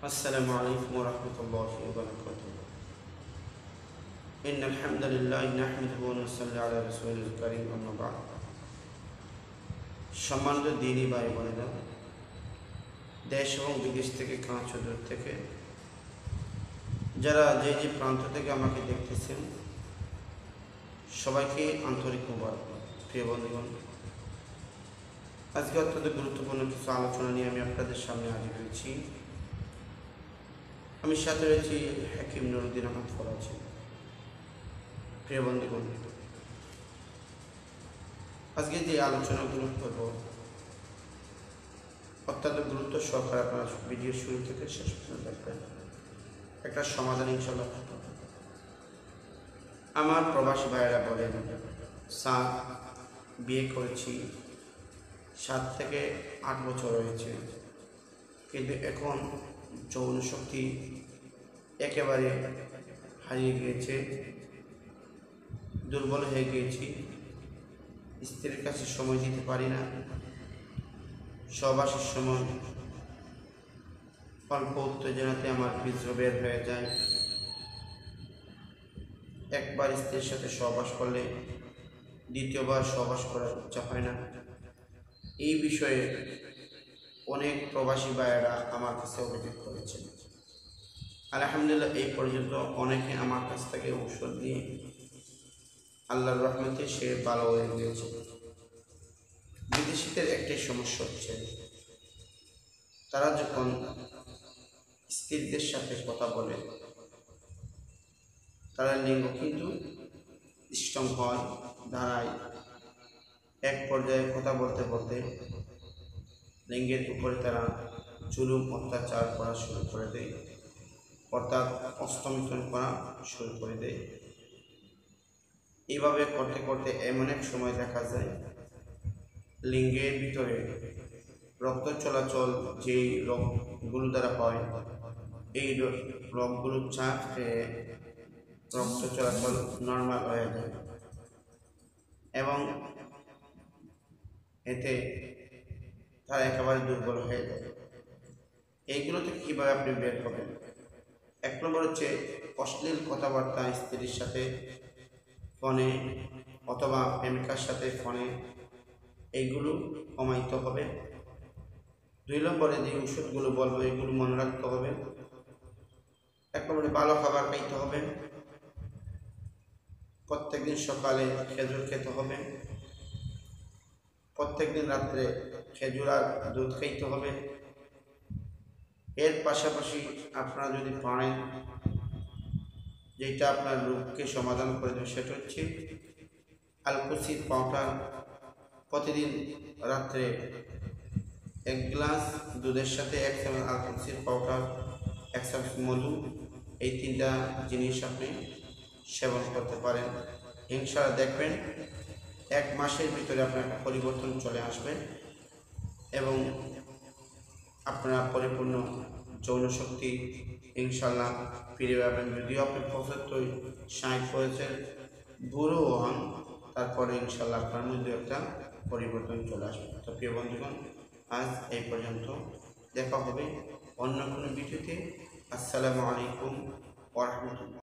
السلام عليكم ورحمة الله وبركاته إن الحمد لله نحمده ونصلي على رسوله الكريم أما بعد সম্মানিত দিনী ভাই বোনেরা, দেশ এবং বিদেশ থেকে কাছ ও দূর থেকে যারা যে যে প্রান্ত থেকে আমাকে দেখতেছেন সবাইকে আন্তরিক মোবারক। প্রিয় বন্ধুগণ, আজকে অত্যন্ত গুরুত্বপূর্ণ কিছু আলোচনা নিয়ে আমি আপনাদের সামনে হাজির হয়েছি। আমি সাথে রয়েছি হাকিম নুরুদ্দিন আহমদ ফরাজি। প্রিয় বন্ধুগণ, আজকে যে আলোচনাগুলো করব অত্যন্ত গুরুত্ব সহকারে আপনারা ভিডিও শুরু থেকে শেষ পর্যন্ত দেখবেন। একটা সমাধান ইনশাল্লাহ। আমার প্রবাসী ভাইয়েরা বলেন, স্যার বিয়ে করেছি 7 থেকে 8 বছর হয়েছে, কিন্তু এখন যৌন শক্তি একেবারে হারিয়ে গিয়েছে, দুর্বল হয়ে গিয়েছি, স্ত্রীর কাছে সময় দিতে পারি না, সহবাসের সময় অল্প উত্তেজনাতে আমার বীর্য বের হয়ে যায়, একবার স্ত্রীর সাথে সহবাস করলে দ্বিতীয়বার সহবাস করার ইচ্ছা হয় না। এই বিষয়ে অনেক প্রবাসী ভাইয়েরা আমার কাছে অভিযোগ করেছেন। আলহামদুলিল্লাহ, এই পর্যন্ত অনেকে আমার কাছ থেকে ঔষধ নিয়ে আল্লাহর রহমতে সে ভালো হয়ে গিয়েছে। বিদেশিদের একটাই সমস্যা হচ্ছে, তারা যখন স্ত্রীদের সাথে কথা বলে তারা লিঙ্গ কিন্তু স্ট্রং হয়, দাঁড়ায়। এক পর্যায়ে কথা বলতে বলতে লিঙ্গের উপরে তারা জুলুম অত্যাচার করা শুরু করে দেয়, অর্থাৎ হস্তমিথন করা শুরু করে দেয়। এইভাবে করতে করতে এমন এক সময় দেখা যায় লিঙ্গের ভিতরে রক্ত চলাচল যেই রোগগুলো দ্বারা হয়, এই রোগগুলো চাপ খেয়ে রক্ত চলাচল নর্মাল হয়ে যায় এবং এতে তারা একেবারে দুর্বল হয়ে যায়। এইগুলো থেকে কীভাবে আপনি বের করবেন? 1 নম্বর হচ্ছে অশ্লীল কথাবার্তা স্ত্রীর সাথে ফোনে অথবা প্রেমিকার সাথে ফোনে, এইগুলো কমাইতে হবে। 2 নম্বরে যে ওষুধগুলো বলবো এগুলো মনে রাখতে হবে। 1 নম্বরে ভালো খাবার খাইতে হবে, প্রত্যেকদিন সকালে খেজুর খেতে হবে, প্রত্যেকদিন রাত্রে খেজুর আর দুধ খাইতে হবে। এর পাশাপাশি আপনারা যদি পারেন, যেটা আপনার রোগকে সমাধান করে দেবে, সেটা হচ্ছে আলকুসির পাউডার। প্রতিদিন রাত্রে 1 গ্লাস দুধের সাথে 1 চামচ আলকুসির পাউডার, 1 চামচ মধু, এই 3টা জিনিস আপনি সেবন করতে পারেন। ইনশাআল্লাহ দেখবেন 1 মাসের ভিতরে আপনার একটা পরিবর্তন চলে আসবে এবং আপনারা পরিপূর্ণ যৌন শক্তি ইনশাআল্লাহ ফিরে পাবেন। যদিও আপনি 75-60 করেছেন, বুড়ো হন, তারপরে ইনশাআল্লাহ আপনার মধ্যে একটা পরিবর্তন চলে আসবে। তো প্রিয় বন্ধুগণ, আজ এই পর্যন্ত, দেখা হবে অন্য কোনো ভিডিওতে। আসসালামু আলাইকুম ওয়া রাহমাতুল্লাহ।